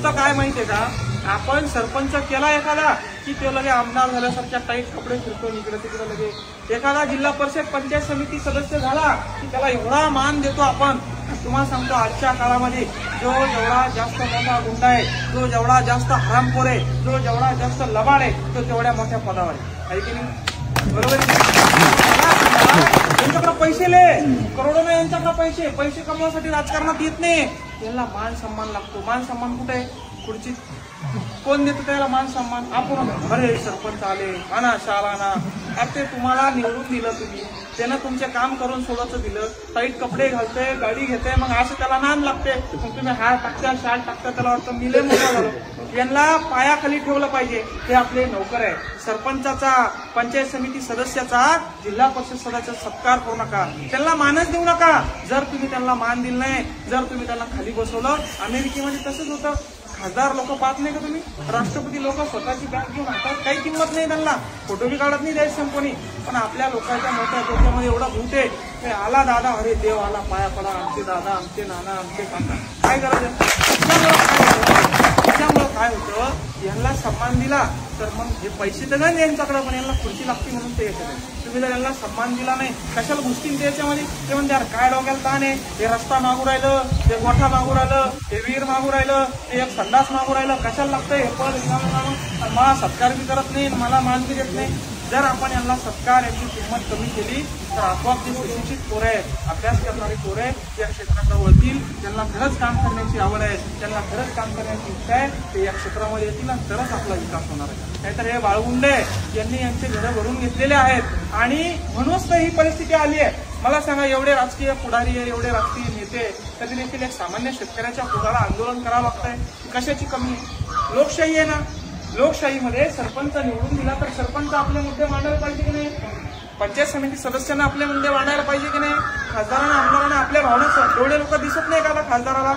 होतं काय माहितीये का, आपण सरपंच केला एखादा की तो लगे आमदार झाल्यासारख्या टाईट कपडे फिरतो इकडे तिकडे. लगे एखादा जिल्हा परिषद पंचायत समिती सदस्य झाला की त्याला एवढा मान देतो आपण. तुम्हाला सांगतो आजच्या काळामध्ये जो जेवढा जास्त मोठा गुंडा आहे, जो जेवढा जास्त हरामखोर आहे, जो जेवढा जास्त लबाड आहे, तो तेवढ्या मोठ्या पदावर आहे की नाही? बरोबर. यांच्याकडे पैसे ले करोडो नाही, यांच्याकडे पैसे कमवण्यासाठी राजकारणात येत नाही. त्यांना मान सन्मान लागतो. मान सन्मान कुठे आहे? खुर्चीत. कोण देतो त्याला मान सन्मान? आपण. अरे सरपंच आले, आणा शाल आणा. अब ते तुम्हाला निवडून दिलं, तुम्ही त्यानं तुमचे काम करून सोडायचं दिलं, टाईट कपडे घालते, गाडी घेते, मग असं त्याला नाम लागते. मग तुम्ही हार टाकता, शाल टाकता, त्याला वाटतं मी लय मोठा झालो. यांना पायाखाली ठेवलं पाहिजे. हे आपले नोकर आहे. सरपंचाचा, पंचायत समिती सदस्याचा, जिल्हा परिषद सदस्याचा सत्कार करू नका, त्यांना मानच देऊ नका. जर तुम्ही त्यांना मान दिलं नाही, जर तुम्ही त्यांना खाली बसवलं. अमेरिकेमध्ये तसंच होतं. खासदार लोक पाहत नाही का तुम्ही? राष्ट्रपती लोक स्वतःची बॅग घेऊन हातात, काही किंमत नाही त्यांना, फोटो बी काढत नाही द्यायचं कोणी. पण आपल्या लोकांच्या मोठ्या डोक्यामध्ये एवढा भूत आहे, आला दादा, अरे देव आला, पाया पडा, आमचे दादा, आमचे नाना, आमचे काका. काय करायचं? त्याच्यामुळं काय होतं, यांना सन्मान दिला तर मग हे पैसे तर नाही यांच्याकडे, पण यांना खुर्ची लागते म्हणून ते येते. तुम्ही जर यांना सन्मान दिला नाही, कशाला घुसतील त्याच्यामध्ये? ते म्हणते यार काय डोक्याला ताण आहे, हे रस्ता मागू राहिलं, ते गोठा मागू राहिलं, हे वीर मागू राहिलं, ते एक संडास मागू राहिलं, कशाला लागतंय हे पण मला सत्कार बी करत नाही, मला मान बी देत नाही. जर आपण यांना सत्कार, यांची किंमत कमी केली तर आपोआप जी सुशिक्षित पोरं आहेत, अभ्यास करणारी पोरं आहेत, या क्षेत्राकडे वळतील. त्यांना खरंच काम करण्याची आवड आहे, त्यांना खरंच काम करण्याची इच्छा आहे, ते या क्षेत्रामध्ये येतील आणि तरच आपला विकास होणार आहे. नाहीतर हे बाळगुंडे यांनी यांचे घरं भरून घेतलेले आहेत आणि म्हणूनच तर ही परिस्थिती आली आहे. मला सांगा, एवढे राजकीय पुढारी आहे, एवढे राजकीय नेते, तरी देखील एक सामान्य शेतकऱ्याच्या पोटाला आंदोलन करावं लागतंय. कशाची कमी? लोकशाही आहे ना. लोकशाहीमध्ये सरपंच निवडून दिला तर सरपंच आपले मुद्दे मांडायला पाहिजे की नाही? पंचायत समिती सदस्यांना आपले मुद्दे मांडायला पाहिजे की नाही? खासदारांना, आमदारांना आपल्या भावना एवढे लोक दिसत नाही का खासदाराला?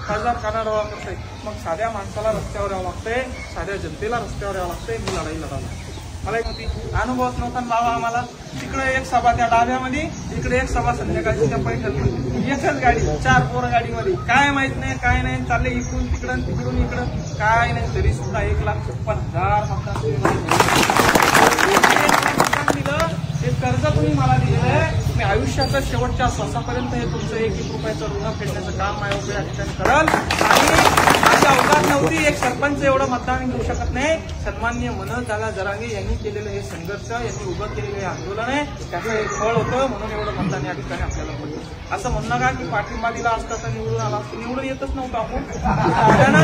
खासदार काना डोळा करतोय. मग साध्या माणसाला रस्त्यावर यावं लागतंय, साध्या जनतेला रस्त्यावर यावं लागतंय. मी लढाई लढावं. मला एक होती, अनुभवच नव्हता बाबा आम्हाला. तिकडे एक सभा त्या डाव्यामध्ये, इकडे एक सभा संध्याकाळची त्या पैठणमध्ये, एकच गाडी, 4 पोरं गाडीमध्ये. काय माहित नाही, काय नाही, चालले इकडून तिकडं, तिकडून इकडं, काय नाही. तरी सुद्धा 1,56,000 मतदान दिलं. हे कर्ज तुम्ही मला दिलेलं आहे. मी आयुष्याच्या शेवटच्या श्वासापर्यंत हे तुमचं 1-1 रुपयाचं ऋण फेडण्याचं काम माझ्या या ठिकाणी करल. आणि माझी अवकाश नव्हती, एक सरपंच एवढं मतदान घेऊ शकत नाही. सन्माननीय मनोज दादा जरांगे यांनी केलेलं हे संघर्ष, यांनी उभं केलेलं हे आंदोलन आहे, त्याचं एक फळ होतं. म्हणून एवढं मतदान या ठिकाणी आपल्याला पडलं. असं म्हणणं का की पाठिंबा दिला असता तर निवडून आला असतं? निवडून येतच नव्हतं आपण.